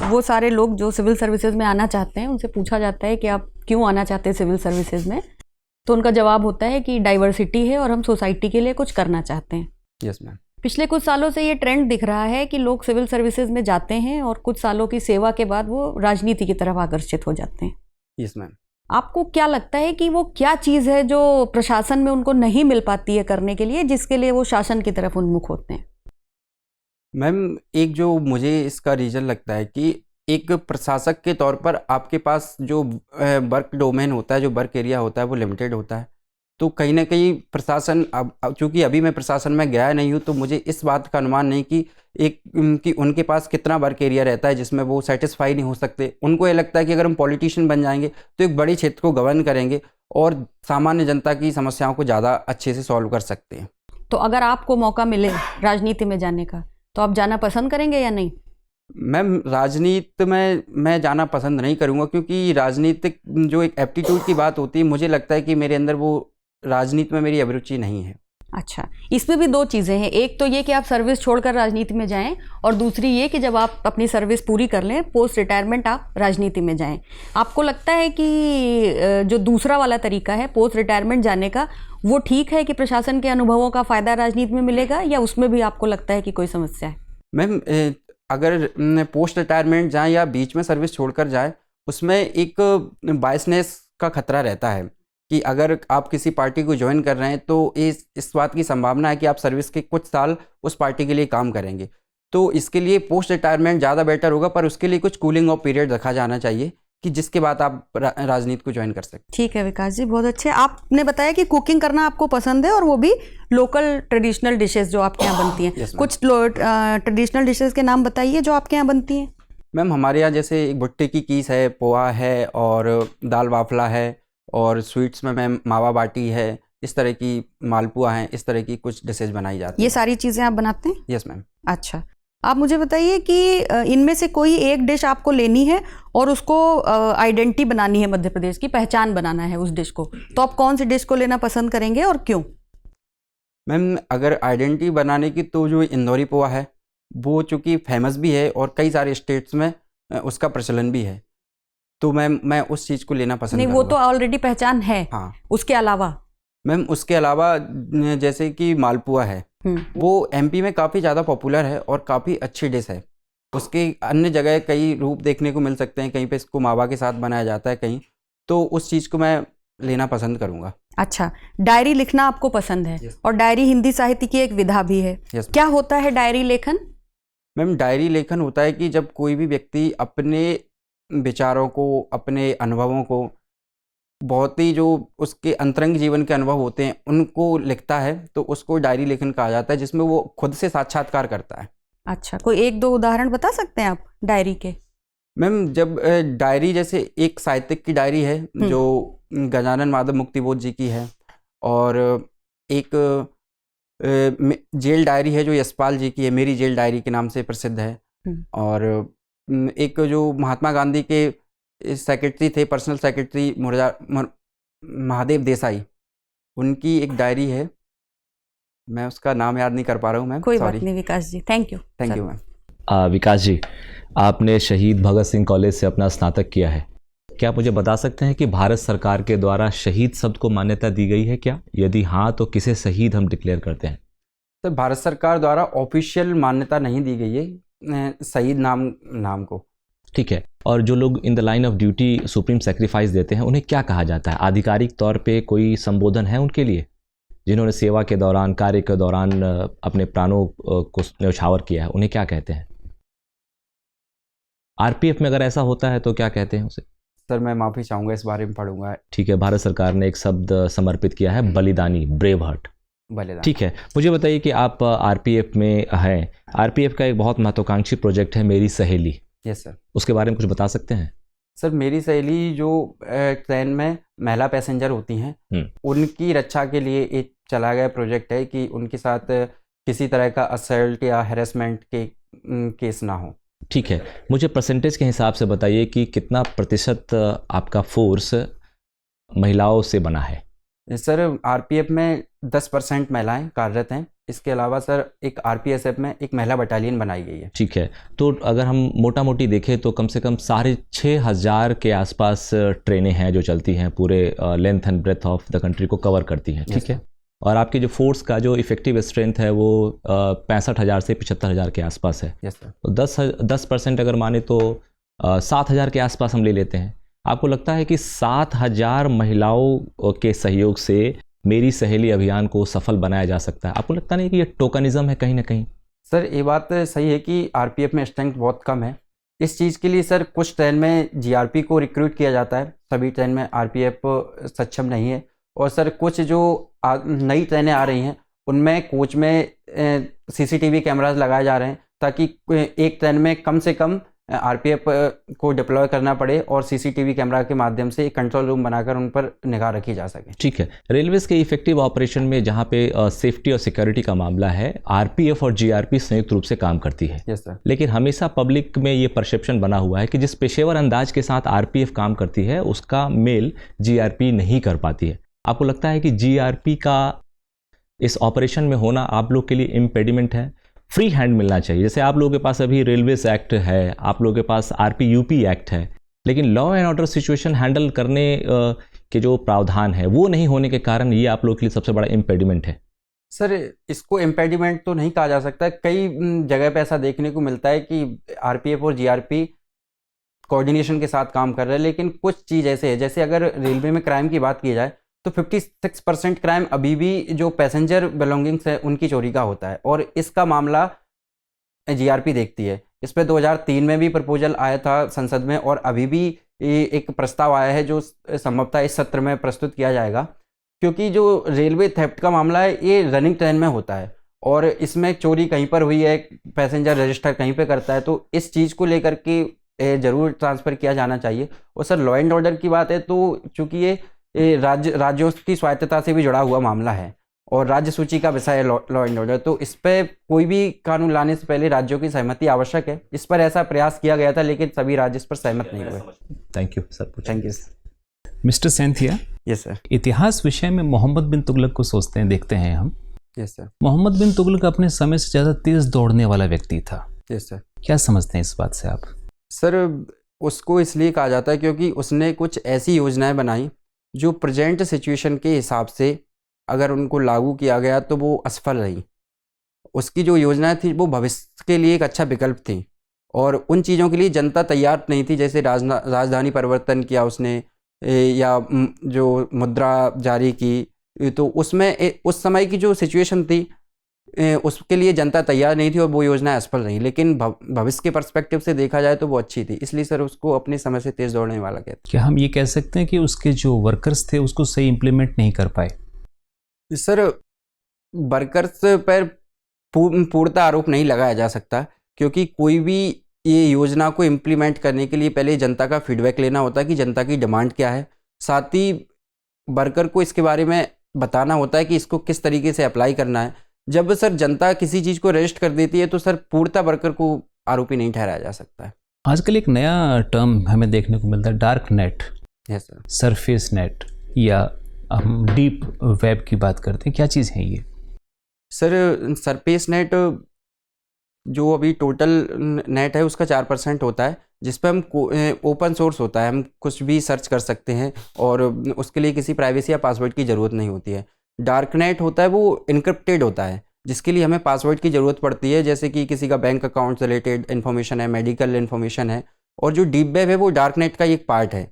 Speaker 3: वो सारे लोग जो सिविल सर्विसेज में आना चाहते हैं उनसे पूछा जाता है कि आप क्यों आना चाहते हैं सिविल सर्विसेज में, तो उनका जवाब होता है कि डाइवर्सिटी है और हम सोसाइटी के लिए कुछ करना चाहते हैं।
Speaker 6: Yes ma'am.
Speaker 3: पिछले कुछ सालों से ये ट्रेंड दिख रहा है कि लोग सिविल सर्विसेज में जाते हैं और कुछ सालों की सेवा के बाद वो राजनीति की तरफ आकर्षित हो जाते हैं।
Speaker 6: Yes ma'am.
Speaker 3: आपको क्या लगता है कि वो क्या चीज़ है जो प्रशासन में उनको नहीं मिल पाती है करने के लिए, जिसके लिए वो शासन की तरफ उन्मुख होते हैं?
Speaker 6: मैम एक जो मुझे इसका रीज़न लगता है कि एक प्रशासक के तौर पर आपके पास जो वर्क डोमेन होता है, जो वर्क एरिया होता है, वो लिमिटेड होता है। तो कहीं ना कहीं प्रशासन, अब चूँकि अभी मैं प्रशासन में गया नहीं हूँ, तो मुझे इस बात का अनुमान नहीं कि उनके पास कितना वर्क एरिया रहता है जिसमें वो सेटिस्फाई नहीं हो सकते। उनको ये लगता है कि अगर हम पॉलिटिशियन बन जाएंगे तो एक बड़ी क्षेत्र को गवर्न करेंगे और सामान्य जनता की समस्याओं को ज़्यादा अच्छे से सॉल्व कर सकते हैं।
Speaker 3: तो अगर आपको मौका मिले राजनीति में जाने का तो आप जाना पसंद करेंगे या नहीं?
Speaker 6: मैम राजनीति में मैं जाना पसंद नहीं करूँगा, क्योंकि राजनीतिक जो एक एप्टीट्यूड की बात होती है, मुझे लगता है कि मेरे अंदर वो राजनीति में मेरी अभिरुचि नहीं है।
Speaker 3: अच्छा, इसमें भी दो चीज़ें हैं। एक तो ये कि आप सर्विस छोड़कर राजनीति में जाएं, और दूसरी ये कि जब आप अपनी सर्विस पूरी कर लें, पोस्ट रिटायरमेंट, आप राजनीति में जाएं। आपको लगता है कि जो दूसरा वाला तरीका है पोस्ट रिटायरमेंट जाने का, वो ठीक है कि प्रशासन के अनुभवों का फ़ायदा राजनीति में मिलेगा, या उसमें भी आपको लगता है कि कोई समस्या है?
Speaker 6: मैम अगर पोस्ट रिटायरमेंट जाएँ या बीच में सर्विस छोड़कर जाएँ, उसमें एक बायसनेस का खतरा रहता है कि अगर आप किसी पार्टी को ज्वाइन कर रहे हैं तो इस बात की संभावना है कि आप सर्विस के कुछ साल उस पार्टी के लिए काम करेंगे। तो इसके लिए पोस्ट रिटायरमेंट ज़्यादा बेटर होगा, पर उसके लिए कुछ कूलिंग ऑफ पीरियड रखा जाना चाहिए कि जिसके बाद आप राजनीति को ज्वाइन कर सकते।
Speaker 3: ठीक है विकास जी, बहुत अच्छे। आपने बताया कि कुकिंग करना आपको पसंद है, और वो भी लोकल ट्रेडिशनल डिशेस जो आपके यहाँ बनती हैं।
Speaker 6: Yes,
Speaker 3: कुछ ट्रेडिशनल डिशेस के नाम बताइए जो आपके यहाँ बनती हैं।
Speaker 6: मैम हमारे यहाँ जैसे एक भुट्टे की कीस है, पोहा है और दाल बाफला है, और स्वीट्स में मैम मावा बाटी है, इस तरह की मालपुआ है, इस तरह की कुछ डिशेज बनाई जाती हैं।
Speaker 3: ये सारी चीज़ें आप बनाते हैं?
Speaker 6: Yes ma'am.
Speaker 3: अच्छा, आप मुझे बताइए कि इनमें से कोई एक डिश आपको लेनी है और उसको आइडेंटिटी बनानी है, मध्य प्रदेश की पहचान बनाना है उस डिश को, तो आप कौन सी डिश को लेना पसंद करेंगे और क्यों?
Speaker 6: मैम अगर आइडेंटिटी बनाने की, तो जो इंदौरी पोहा है वो चूँकि फेमस भी है और कई सारे स्टेट्स में उसका प्रचलन भी है, तो मैं उस चीज़ को लेना पसंद
Speaker 3: नहीं, वो तो ऑलरेडी पहचान है।
Speaker 6: हाँ।
Speaker 3: उसके अलावा
Speaker 6: मैम उसके अलावा जैसे कि मालपुआ है, वो एमपी में काफ़ी ज़्यादा पॉपुलर है और काफ़ी अच्छी डिश है। उसके अन्य जगह कई रूप देखने को मिल सकते हैं, कहीं पे इसको मावा के साथ बनाया जाता है कहीं, तो उस चीज़ को मैं लेना पसंद करूँगा।
Speaker 3: अच्छा, डायरी लिखना आपको पसंद है?
Speaker 6: Yes.
Speaker 3: और डायरी हिंदी साहित्य की एक विधा भी है।
Speaker 6: Yes.
Speaker 3: क्या होता है डायरी लेखन?
Speaker 6: मैम डायरी लेखन होता है कि जब कोई भी व्यक्ति अपने विचारों को, अपने अनुभवों को, बहुत ही जो उसके अंतरंग जीवन के अनुभव होते हैं उनको लिखता है, तो उसको डायरी लेखन कहा जाता है, जिसमें वो खुद से साक्षात्कार करता है।
Speaker 3: अच्छा, कोई एक दो उदाहरण बता सकते हैं आप डायरी के?
Speaker 6: मैम जब डायरी, जैसे एक साहित्यिक की डायरी है जो गजानन माधव मुक्तिबोध जी की है, और एक जेल डायरी है जो यशपाल जी की है, मेरी जेल डायरी के नाम से प्रसिद्ध है, और एक जो महात्मा गांधी के सेक्रेटरी थे, पर्सनल सेक्रेटरी महादेव देसाई, उनकी एक डायरी है, मैं उसका नाम याद नहीं कर पा रहा हूँ मैम,
Speaker 3: कोई बात नहीं Vikas ji, thank you.
Speaker 6: Thank you ma'am.
Speaker 4: Vikas ji, आपने शहीद भगत सिंह कॉलेज से अपना स्नातक किया है। क्या आप मुझे बता सकते हैं कि भारत सरकार के द्वारा शहीद शब्द को मान्यता दी गई है क्या? यदि हाँ, तो किसे शहीद हम डिक्लेयर करते हैं?
Speaker 6: तो भारत सरकार द्वारा ऑफिशियल मान्यता नहीं दी गई है शहीद नाम को।
Speaker 4: ठीक है, और जो लोग in the line of duty supreme sacrifice देते हैं, उन्हें क्या कहा जाता है? आधिकारिक तौर पे कोई संबोधन है उनके लिए, जिन्होंने सेवा के दौरान, कार्य के दौरान अपने प्राणों को न्यौछावर किया है, उन्हें क्या कहते हैं? आरपीएफ में अगर ऐसा होता है तो क्या कहते हैं उसे?
Speaker 6: सर मैं माफ़ी चाहूँगा, इस बारे में पढ़ूंगा।
Speaker 4: ठीक है, भारत सरकार ने एक शब्द समर्पित किया है, बलिदानी, ब्रेव हार्ट।
Speaker 6: बलिदान।
Speaker 4: ठीक है, मुझे बताइए कि आप आरपीएफ में हैं। आरपीएफ का एक बहुत महत्वाकांक्षी प्रोजेक्ट है मेरी सहेली,
Speaker 6: यस सर।
Speaker 4: उसके बारे में कुछ बता सकते हैं?
Speaker 6: सर मेरी सहेली जो ट्रेन में महिला पैसेंजर होती हैं, उनकी रक्षा के लिए एक चला गया प्रोजेक्ट है कि उनके साथ किसी तरह का असल्ट या हैरेसमेंट के केस ना हो।
Speaker 4: ठीक है, मुझे परसेंटेज के हिसाब से बताइए कि कितना प्रतिशत आपका फोर्स महिलाओं से बना है?
Speaker 6: सर आरपीएफ में 10% महिलाएं कार्यरत हैं। इसके अलावा सर एक आरपीएसएफ में एक महिला बटालियन बनाई गई है।
Speaker 4: ठीक है, तो अगर हम मोटा मोटी देखें तो कम से कम 6,500 के आसपास ट्रेनें हैं जो चलती हैं, पूरे length and breadth of the country को कवर करती हैं। ठीक है, और आपकी जो फोर्स का जो इफेक्टिव स्ट्रेंथ है वो 65,000 से 75,000 के आसपास है।
Speaker 6: Yes sir.
Speaker 4: तो 10% अगर माने तो 7,000 के आसपास हम ले लेते हैं। आपको लगता है कि 7,000 महिलाओं के सहयोग से मेरी सहेली अभियान को सफल बनाया जा सकता है? आपको लगता नहीं कि ये टोकनिज्म है कहीं ना कहीं?
Speaker 6: सर ये बात सही है कि आरपीएफ में स्ट्रेंथ बहुत कम है। इस चीज़ के लिए सर कुछ ट्रेन में जीआरपी को रिक्रूट किया जाता है, सभी ट्रेन में आरपीएफ सक्षम नहीं है। और सर कुछ जो नई ट्रेनें आ रही हैं उनमें कोच में सीसीटीवी कैमरास लगाए जा रहे हैं ताकि एक ट्रेन में कम से कम आरपीएफ को डिप्लॉय करना पड़े और सीसीटीवी कैमरा के माध्यम से एक कंट्रोल रूम बनाकर उन पर निगाह रखी जा सके।
Speaker 4: ठीक है, रेलवेज के इफेक्टिव ऑपरेशन में जहाँ पे सेफ्टी और सिक्योरिटी का मामला है, आरपीएफ और जीआरपी संयुक्त रूप से काम करती है।
Speaker 6: Yes sir.
Speaker 4: लेकिन हमेशा पब्लिक में ये परसेप्शन बना हुआ है कि जिस पेशेवर अंदाज के साथ आरपीएफ काम करती है उसका मेल जीआरपी नहीं कर पाती है। आपको लगता है कि जीआरपी का इस ऑपरेशन में होना आप लोग के लिए इम्पेडिमेंट है? फ्री हैंड मिलना चाहिए। जैसे आप लोगों के पास अभी रेलवेज एक्ट है, आप लोगों के पास आरपीयूपी एक्ट है, लेकिन law and order situation handle करने के जो प्रावधान है वो नहीं होने के कारण ये आप लोगों के लिए सबसे बड़ा इम्पेडिमेंट है।
Speaker 6: सर इसको इम्पेडिमेंट तो नहीं कहा जा सकता। कई जगह पे ऐसा देखने को मिलता है कि आरपीएफ और जीआरपी कोऑर्डिनेशन के साथ काम कर रहे हैं, लेकिन कुछ चीज़ ऐसे है, जैसे अगर रेलवे में क्राइम की बात की जाए तो 56% क्राइम अभी भी जो पैसेंजर बिलोंगिंग्स है उनकी चोरी का होता है और इसका मामला जीआरपी देखती है। इस पर 2003 में भी प्रपोजल आया था संसद में और अभी भी एक प्रस्ताव आया है जो संभवतः इस सत्र में प्रस्तुत किया जाएगा, क्योंकि जो रेलवे थेफ्ट का मामला है ये रनिंग ट्रेन में होता है और इसमें चोरी कहीं पर हुई है, पैसेंजर रजिस्टर कहीं पर करता है, तो इस चीज़ को लेकर के ज़रूर ट्रांसफ़र किया जाना चाहिए। और सर लॉ एंड ऑर्डर की बात है तो चूँकि ये राज्यों की स्वायत्तता से भी जुड़ा हुआ मामला है और राज्य सूची का विषय है लॉ एंड ऑर्डर, तो इस पर कोई भी कानून लाने से पहले राज्यों की सहमति आवश्यक है। इस पर ऐसा प्रयास किया गया था लेकिन सभी राज्य इस पर सहमत नहीं हुए।
Speaker 4: Thank you sir.
Speaker 6: Thank you.
Speaker 5: Mister Sainthia,
Speaker 6: yes sir.
Speaker 5: इतिहास विषय में मोहम्मद बिन तुगलक को सोचते हैं, देखते हैं हम।
Speaker 6: Yes sir.
Speaker 5: मोहम्मद बिन तुगलक अपने समय से ज़्यादा तेज दौड़ने वाला व्यक्ति था।
Speaker 6: Yes sir.
Speaker 5: क्या समझते हैं इस बात से आप?
Speaker 6: सर उसको इसलिए कहा जाता है क्योंकि उसने कुछ ऐसी योजनाएं बनाई जो प्रेजेंट सिचुएशन के हिसाब से अगर उनको लागू किया गया तो वो असफल रही। उसकी जो योजनाएं थी वो भविष्य के लिए एक अच्छा विकल्प थी और उन चीज़ों के लिए जनता तैयार नहीं थी, जैसे राजधानी परिवर्तन किया उसने या जो मुद्रा जारी की, तो उसमें उस समय की जो सिचुएशन थी उसके लिए जनता तैयार नहीं थी और वो योजनाएं असफल रही। लेकिन भविष्य के पर्सपेक्टिव से देखा जाए तो वो अच्छी थी, इसलिए सर उसको अपने समय से तेज दौड़ने वाला कहते हैं।
Speaker 5: क्या हम ये कह सकते हैं कि उसके जो वर्कर्स थे उसको सही इम्प्लीमेंट नहीं कर पाए?
Speaker 6: सर वर्कर्स पर पूर्णतः आरोप नहीं लगाया जा सकता, क्योंकि कोई भी ये योजना को इम्प्लीमेंट करने के लिए पहले जनता का फीडबैक लेना होता है कि जनता की डिमांड क्या है, साथ ही वर्कर को इसके बारे में बताना होता है कि इसको किस तरीके से अप्लाई करना है। जब सर जनता किसी चीज़ को रजिस्ट कर देती है तो सर पूर्णतः वर्कर को आरोपी नहीं ठहराया जा सकता है।
Speaker 5: आजकल एक नया टर्म हमें देखने को मिलता है, dark net.
Speaker 6: Yes sir.
Speaker 5: Surface net या हम डीप वेब की बात करते हैं, क्या चीज़ है ये?
Speaker 6: सर सरफेस नेट जो अभी टोटल नेट है उसका 4% होता है, जिस पर हम ओपन सोर्स होता है, हम कुछ भी सर्च कर सकते हैं और उसके लिए किसी प्राइवेसी या पासवर्ड की ज़रूरत नहीं होती है। डार्क नेट होता है वो इनक्रिप्टेड होता है, जिसके लिए हमें पासवर्ड की ज़रूरत पड़ती है, जैसे कि किसी का बैंक अकाउंट से रिलेटेड इन्फॉर्मेशन है, मेडिकल इन्फॉर्मेशन है। और जो डीप वेब है वो डार्क नेट का एक पार्ट है।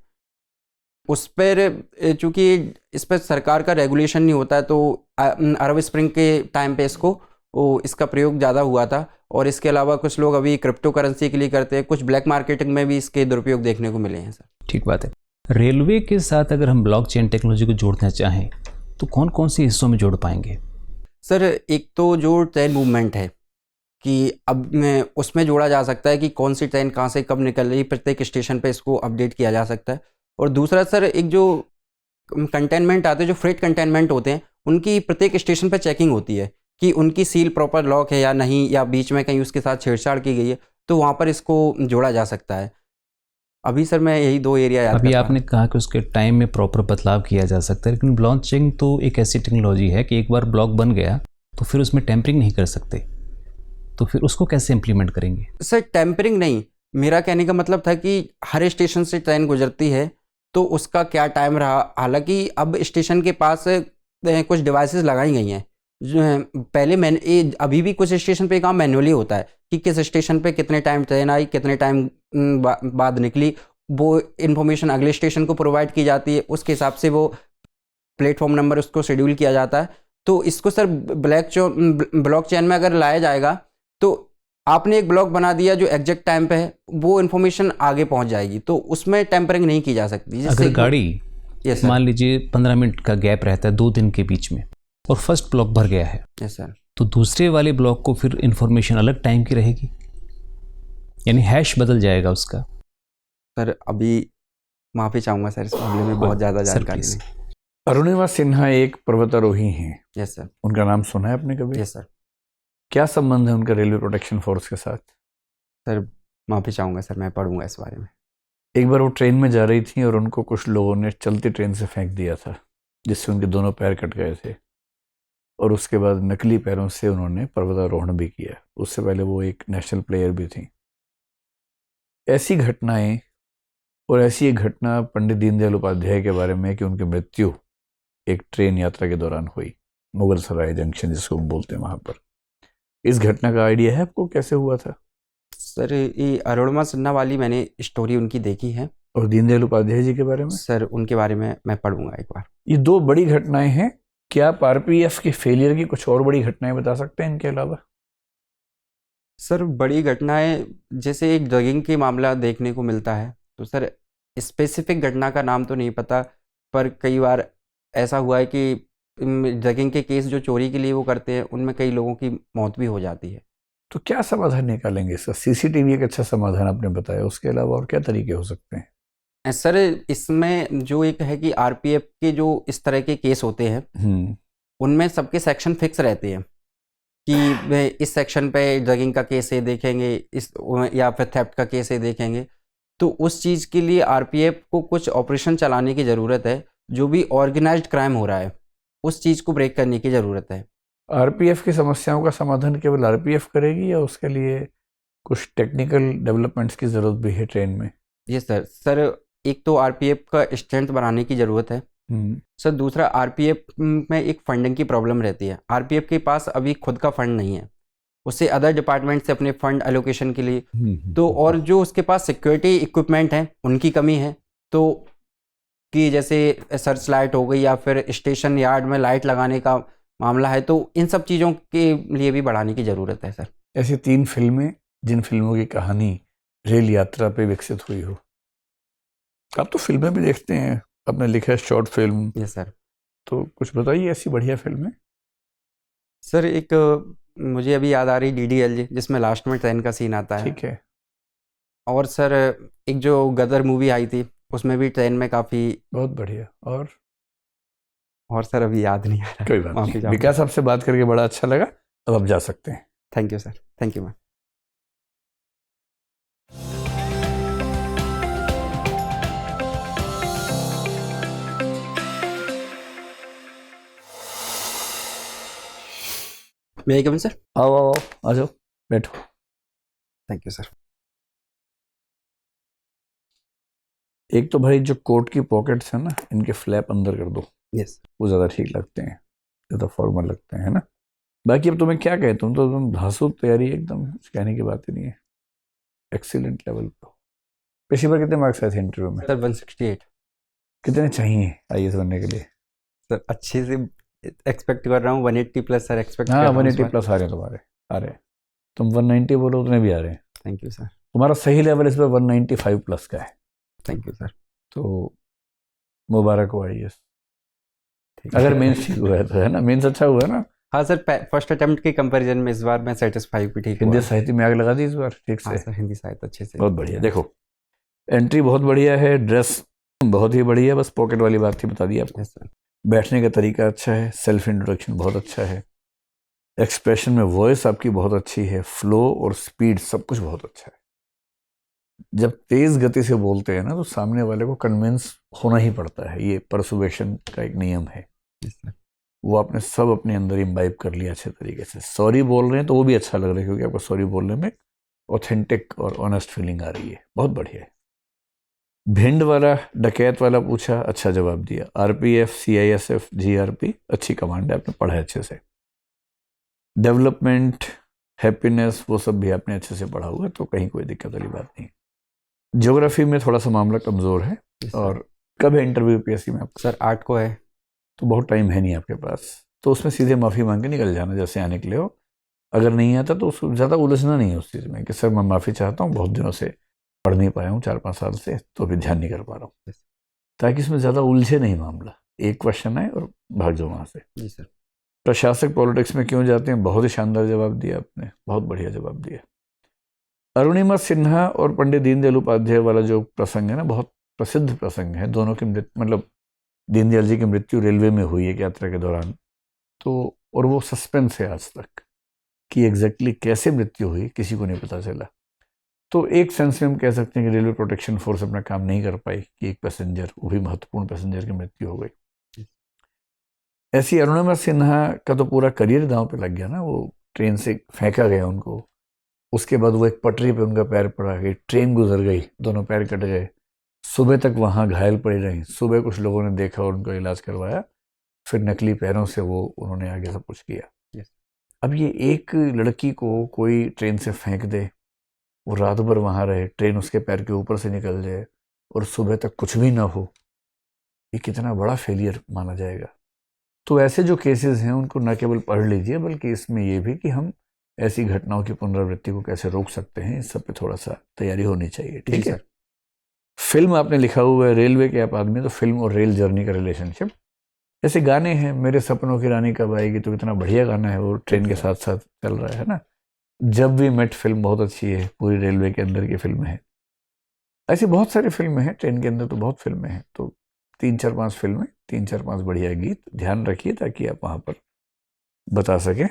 Speaker 6: उस पर चूँकि इस पर सरकार का रेगुलेशन नहीं होता है तो अरब स्प्रिंग के टाइम पे इसको वो इसका प्रयोग ज़्यादा हुआ था। और इसके अलावा कुछ लोग अभी क्रिप्टो करेंसी के लिए करते हैं, कुछ ब्लैक मार्केटिंग में भी इसके दुरुपयोग देखने को मिले हैं सर।
Speaker 5: ठीक बात है। रेलवे के साथ अगर हम ब्लॉकचेन टेक्नोलॉजी को जोड़ना चाहें तो कौन कौन से हिस्सों में जोड़ पाएंगे?
Speaker 6: सर एक तो जो ट्रेन मूवमेंट है कि अब उसमें जोड़ा जा सकता है कि कौन सी ट्रेन कहाँ से कब निकल रही, प्रत्येक स्टेशन पे इसको अपडेट किया जा सकता है। और दूसरा सर, एक जो कंटेनमेंट आते हैं, जो फ्रेट कंटेनमेंट होते हैं, उनकी प्रत्येक स्टेशन पे चेकिंग होती है कि उनकी सील प्रॉपर लॉक है या नहीं, या बीच में कहीं उसके साथ छेड़छाड़ की गई है, तो वहाँ पर इसको जोड़ा जा सकता है। अभी सर मैं यही 2 एरिया याद
Speaker 5: अभी
Speaker 6: करता
Speaker 5: आपने कहा कि उसके टाइम में प्रॉपर बदलाव किया जा सकता है, लेकिन ब्लॉकचेन तो एक ऐसी टेक्नोलॉजी है कि एक बार ब्लॉक बन गया तो फिर उसमें टेम्परिंग नहीं कर सकते, तो फिर उसको कैसे इम्प्लीमेंट करेंगे?
Speaker 6: सर टेम्परिंग नहीं, मेरा कहने का मतलब था कि हर स्टेशन से ट्रेन गुजरती है तो उसका क्या टाइम रहा। हालांकि अब स्टेशन के पास कुछ डिवाइसेस लगाई गई हैं जो पहले अभी भी कुछ स्टेशन पे काम मैनुअली होता है कि किस स्टेशन पे कितने टाइम ट्रेन आई, कितने टाइम बाद निकली, वो इन्फॉर्मेशन अगले स्टेशन को प्रोवाइड की जाती है। उसके हिसाब से वो प्लेटफॉर्म नंबर उसको शेड्यूल किया जाता है। तो इसको सर ब्लॉकचेन में अगर लाया जाएगा तो आपने एक ब्लॉक बना दिया जो एग्जैक्ट टाइम पे है, वो इन्फॉर्मेशन आगे पहुंच जाएगी, तो उसमें टेम्परिंग नहीं की जा सकती।
Speaker 5: अगर गाड़ी
Speaker 6: यस सर,
Speaker 5: मान लीजिए 15 मिनट का गैप रहता है 2 दिन के बीच में और फर्स्ट ब्लॉक भर गया है,
Speaker 6: यस सर,
Speaker 5: तो दूसरे वाले ब्लॉक को फिर इंफॉर्मेशन अलग टाइम की रहेगी, यानी हैश बदल जाएगा उसका।
Speaker 6: सर अभी माफ़ी चाहूँगा सर, इस मामले में बहुत ज़्यादा
Speaker 5: सर,
Speaker 6: जानकारी
Speaker 5: please।
Speaker 6: नहीं।
Speaker 1: अरुणिमा सिन्हा एक पर्वतारोही हैं,
Speaker 6: यस सर,
Speaker 1: उनका नाम सुना है आपने कभी?
Speaker 6: Yes sir.
Speaker 1: क्या संबंध है उनका रेलवे प्रोटेक्शन फोर्स के साथ?
Speaker 6: सर माफ़ी चाहूँगा सर, मैं पढ़ूंगा इस बारे में।
Speaker 1: एक बार वो ट्रेन में जा रही थी और उनको कुछ लोगों ने चलती ट्रेन से फेंक दिया था, जिससे उनके दोनों पैर कट गए थे, और उसके बाद नकली पैरों से उन्होंने पर्वतारोहण भी किया। उससे पहले वो एक नेशनल प्लेयर भी थी। ऐसी घटनाएं, और ऐसी एक घटना पंडित दीनदयाल उपाध्याय के बारे में कि उनकी मृत्यु एक ट्रेन यात्रा के दौरान हुई, मुगल सराय जंक्शन जिसको बोलते हैं वहाँ पर। इस घटना का आइडिया है आपको, कैसे हुआ था?
Speaker 6: सर ये अरुणिमा सिन्हा वाली मैंने स्टोरी उनकी देखी है।
Speaker 1: और दीनदयाल उपाध्याय जी के बारे में?
Speaker 6: सर उनके बारे में मैं पढ़ूंगा एक बार।
Speaker 1: ये 2 बड़ी घटनाएं हैं। क्या आप आरपीएफ के फेलियर की कुछ और बड़ी घटनाएं बता सकते हैं इनके अलावा?
Speaker 6: सर बड़ी घटनाएं जैसे एक ड्रगिंग के मामला देखने को मिलता है, तो सर स्पेसिफिक घटना का नाम तो नहीं पता, पर कई बार ऐसा हुआ है कि ड्रगिंग के केस जो चोरी के लिए वो करते हैं, उनमें कई लोगों की मौत भी हो जाती है।
Speaker 1: तो क्या समाधान निकालेंगे इसका? सीसीटीवी एक अच्छा समाधान आपने बताया, उसके अलावा और क्या तरीके हो सकते हैं?
Speaker 6: सर इसमें जो एक है कि आरपीएफ के जो इस तरह के केस होते हैं, उनमें सबके सेक्शन फिक्स रहते हैं कि वे इस सेक्शन पे ड्रगिंग का केस है देखेंगे, इस या फिर थेफ्ट का केस है देखेंगे। तो उस चीज़ के लिए आरपीएफ को कुछ ऑपरेशन चलाने की ज़रूरत है। जो भी ऑर्गेनाइज्ड क्राइम हो रहा है उस चीज़ को ब्रेक करने की ज़रूरत है।
Speaker 1: आरपीएफ की समस्याओं का समाधान केवल आरपीएफ करेगी, या उसके लिए कुछ टेक्निकल डेवलपमेंट्स की ज़रूरत भी है ट्रेन में?
Speaker 6: ये सर एक तो आरपीएफ का स्ट्रेंथ बढ़ाने की ज़रूरत है। सर दूसरा, आरपीएफ में एक फंडिंग की प्रॉब्लम रहती है। आरपीएफ के पास अभी खुद का फंड नहीं है, उससे अदर डिपार्टमेंट से अपने फंड एलोकेशन के लिए, तो और जो उसके पास सिक्योरिटी इक्विपमेंट है उनकी कमी है। तो कि जैसे सर्च लाइट हो गई या फिर स्टेशन यार्ड में लाइट लगाने का मामला है, तो इन सब चीज़ों के लिए भी बढ़ाने की ज़रूरत है सर।
Speaker 1: ऐसी 3 फिल्में जिन फिल्मों की कहानी रेल यात्रा पे विकसित हुई हो। आप तो फिल्में भी देखते हैं, आपने लिखा है शॉर्ट फिल्म।
Speaker 6: Yes sir.
Speaker 1: तो कुछ बताइए ऐसी बढ़िया फिल्में।
Speaker 6: सर एक मुझे अभी याद आ रही DDLJ, जिसमें लास्ट में ट्रेन का सीन आता है।
Speaker 1: ठीक है।
Speaker 6: और सर एक जो गदर मूवी आई थी, उसमें भी ट्रेन में काफ़ी।
Speaker 1: बहुत बढ़िया। और
Speaker 6: सर अभी याद नहीं आ रहा।
Speaker 1: कोई बात
Speaker 6: माफी
Speaker 1: नहीं।
Speaker 6: चाहूंगा।
Speaker 1: विकास, आपसे बात करके बड़ा अच्छा लगा। अब आप जा सकते हैं।
Speaker 6: Thank you sir, thank you ma'am. May I come in sir?
Speaker 1: आओ आओ आ जाओ, बैठो।
Speaker 6: Thank you sir.
Speaker 1: एक तो भाई जो कोट की पॉकेट्स हैं ना, इनके फ्लैप अंदर कर दो,
Speaker 6: यस।
Speaker 1: वो ज़्यादा ठीक लगते हैं, ज़्यादा फॉर्मल लगते हैं, है ना। बाकी अब तुम्हें क्या कहे, तुम धांसू तैयारी एकदम, कहने की बात ही नहीं है। एक्सीलेंट लेवल पर। पेशी पर कितने मार्क्स आए थे इंटरव्यू में?
Speaker 6: सर 168।
Speaker 1: कितने चाहिए आईएएस बनने के लिए?
Speaker 6: सर अच्छे से एक्सपेक्ट कर रहा हूँ 180 प्लस सर, एक्सपेक्ट कर
Speaker 1: हाँ
Speaker 6: रहा हूँ
Speaker 1: 180 प्लस आ रहे हैं तुम्हारे, आ रहे हैं। तुम 190 बोलो उतने भी आ रहे हैं।
Speaker 6: Thank you sir.
Speaker 1: तुम्हारा सही लेवल इस पर 195 प्लस का है,
Speaker 6: थैंक यू सर।
Speaker 1: तो मुबारक हो आईएएस। अगर मेंस ठीक हुआ है तो, है ना, मेंस अच्छा हुआ है ना।
Speaker 6: हाँ सर, फर्स्ट अटेम्प्ट के कंपैरिजन में इस बार मैं सेटिस्फाई भी ठीक
Speaker 1: हिंदी
Speaker 6: हुआ।
Speaker 1: साहित्य में आग लगा दी इस बार ठीक
Speaker 6: हाँ
Speaker 1: से।
Speaker 6: सर, हिंदी साहित्य अच्छे से।
Speaker 1: बहुत बढ़िया। देखो एंट्री बहुत बढ़िया है, ड्रेस बहुत ही बढ़िया, बस पॉकेट वाली बात थी, बता दी आपको।
Speaker 6: Yes sir.
Speaker 1: बैठने का तरीका अच्छा है, सेल्फ इंट्रोडक्शन बहुत अच्छा है, एक्सप्रेशन में वॉइस आपकी बहुत अच्छी है, फ्लो और स्पीड सब कुछ बहुत अच्छा है। जब तेज गति से बोलते हैं ना तो सामने वाले को कन्विंस होना ही पड़ता है, ये परसुएशन का एक नियम है।
Speaker 6: Yes sir.
Speaker 1: वो आपने सब अपने अंदर इम्बाइब कर लिया अच्छे तरीके से। सॉरी बोल रहे हैं तो वो भी अच्छा लग रहा है, क्योंकि आपको सॉरी बोलने में ऑथेंटिक और ऑनेस्ट फीलिंग आ रही है, बहुत बढ़िया है। भिंड वाला डकैत वाला पूछा, अच्छा जवाब दिया। आरपीएफ, सीआईएसएफ, जीआरपी अच्छी कमांड है, आपने पढ़ा है अच्छे से। डेवलपमेंट, हैप्पीनेस, वो सब भी आपने अच्छे से पढ़ा हुआ है, तो कहीं कोई दिक्कत वाली बात नहीं। ज्योग्राफी में थोड़ा सा मामला कमज़ोर है। और कब है इंटरव्यू पीएससी में आपका?
Speaker 6: सर 8 को है।
Speaker 1: तो बहुत टाइम है नहीं आपके पास, तो उसमें सीधे माफ़ी मांग के निकल जाना जैसे आने के लिए हो। अगर नहीं आता तो उसको ज़्यादा उलझना नहीं है उस चीज़ में कि सर मैं माफ़ी चाहता हूँ, बहुत दिनों से पढ़ नहीं पाया हूँ, 4-5 साल से, तो अभी ध्यान नहीं कर पा रहा हूँ, ताकि इसमें ज़्यादा उलझे नहीं मामला। एक क्वेश्चन है और भाग जाओ वहाँ से।
Speaker 6: जी सर।
Speaker 1: प्रशासक पॉलिटिक्स में क्यों जाते हैं, बहुत ही शानदार जवाब दिया आपने, बहुत बढ़िया जवाब दिया। अरुणिमा सिन्हा और पंडित दीनदयाल उपाध्याय वाला जो प्रसंग है ना, बहुत प्रसिद्ध प्रसंग है। दोनों की मृत्यु, मतलब दीनदयाल जी की मृत्यु रेलवे में हुई एक यात्रा के दौरान, तो और वो सस्पेंस है आज तक कि एग्जैक्टली कैसे मृत्यु हुई किसी को नहीं पता चला। तो एक सेंस में हम कह सकते हैं कि रेलवे प्रोटेक्शन फोर्स अपना काम नहीं कर पाई कि एक पैसेंजर, वो भी महत्वपूर्ण पैसेंजर की मृत्यु हो गई। ऐसी अरुणिमा सिन्हा का तो पूरा करियर दांव पे लग गया ना, वो ट्रेन से फेंका गया उनको, उसके बाद वो एक पटरी पे उनका पैर पड़ा गई, ट्रेन गुजर गई, दोनों पैर कट गए, सुबह तक वहाँ घायल पड़ी रही। सुबह कुछ लोगों ने देखा और उनको इलाज करवाया, फिर नकली पैरों से वो उन्होंने आगे सब कुछ किया। अब ये एक लड़की को कोई ट्रेन से फेंक दे, वो रात भर वहाँ रहे, ट्रेन उसके पैर के ऊपर से निकल जाए और सुबह तक कुछ भी ना हो, ये कितना बड़ा फेलियर माना जाएगा। तो ऐसे जो केसेस हैं उनको न केवल पढ़ लीजिए, बल्कि इसमें ये भी कि हम ऐसी घटनाओं की पुनरावृत्ति को कैसे रोक सकते हैं, इस सब पे थोड़ा सा तैयारी होनी चाहिए। ठीक है। फिल्म आपने लिखा हुआ है, रेलवे के आप आदमी, तो फिल्म और रेल जर्नी का रिलेशनशिप। जैसे गाने हैं, मेरे सपनों की रानी कब आएगी, तो कितना बढ़िया गाना है, वो ट्रेन के साथ साथ चल रहा है ना। जब वी मेट फिल्म बहुत अच्छी है, पूरी रेलवे के अंदर की फिल्म है। ऐसी बहुत सारी फिल्में हैं ट्रेन के अंदर, तो बहुत फिल्में हैं, तो 3-4-5 फिल्में, 3-4-5 बढ़िया गीत ध्यान रखिए ताकि आप वहाँ पर बता सकें।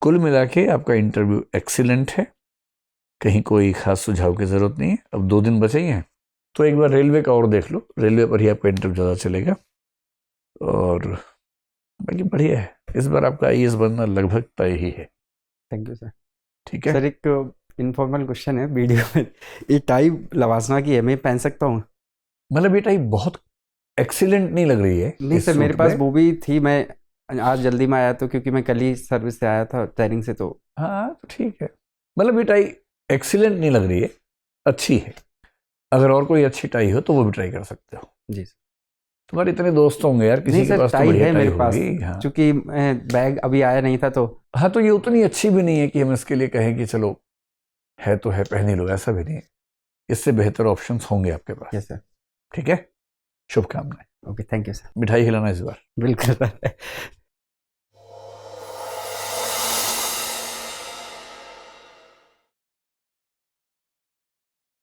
Speaker 1: कुल मिला के आपका इंटरव्यू एक्सीलेंट है, कहीं कोई खास सुझाव की ज़रूरत नहीं है। अब 2 दिन बचे ही हैं, तो एक बार रेलवे का और देख लो, रेलवे पर ही आपका इंटरव्यू ज़्यादा चलेगा। और बाकी बढ़िया है, इस बार आपका आईएएस बनना लगभग तय ही है।
Speaker 6: Thank you sir.
Speaker 1: ठीक है
Speaker 6: सर एक इनफॉर्मल क्वेश्चन है वीडियो में, ये टाई लवासना की है, मैं पहन सकता हूँ?
Speaker 1: मतलब ये टाई बहुत एक्सीलेंट नहीं लग रही है।
Speaker 6: नहीं सर, मेरे पास वो भी थी, मैं आज जल्दी में आया तो, क्योंकि मैं कल ही सर्विस से आया था ट्रेनिंग से, तो
Speaker 1: हाँ तो ठीक है। मतलब ये टाई एक्सीलेंट नहीं लग रही है, अच्छी है। अगर और कोई अच्छी टाई हो तो वो भी ट्राई कर सकते हो।
Speaker 6: जी सर।
Speaker 1: तुम्हारे इतने दोस्त होंगे यार, किसी
Speaker 6: नहीं
Speaker 1: के
Speaker 6: सर,
Speaker 1: पास तो
Speaker 6: टाई
Speaker 1: बढ़िया
Speaker 6: है
Speaker 1: टाई
Speaker 6: मेरे पास,
Speaker 1: होगी। हाँ
Speaker 6: क्योंकि बैग अभी आया नहीं था, तो
Speaker 1: हाँ, तो ये उतनी अच्छी भी नहीं है कि हम इसके लिए कहें कि चलो है तो है, पहन ही लो, ऐसा भी नहीं है। इससे बेहतर ऑप्शंस होंगे आपके पास।
Speaker 6: Yes sir.
Speaker 1: ठीक है, शुभकामनाएं।
Speaker 6: Okay, thank you sir.
Speaker 1: मिठाई खिलाना इस बार।
Speaker 6: बिल्कुल सर।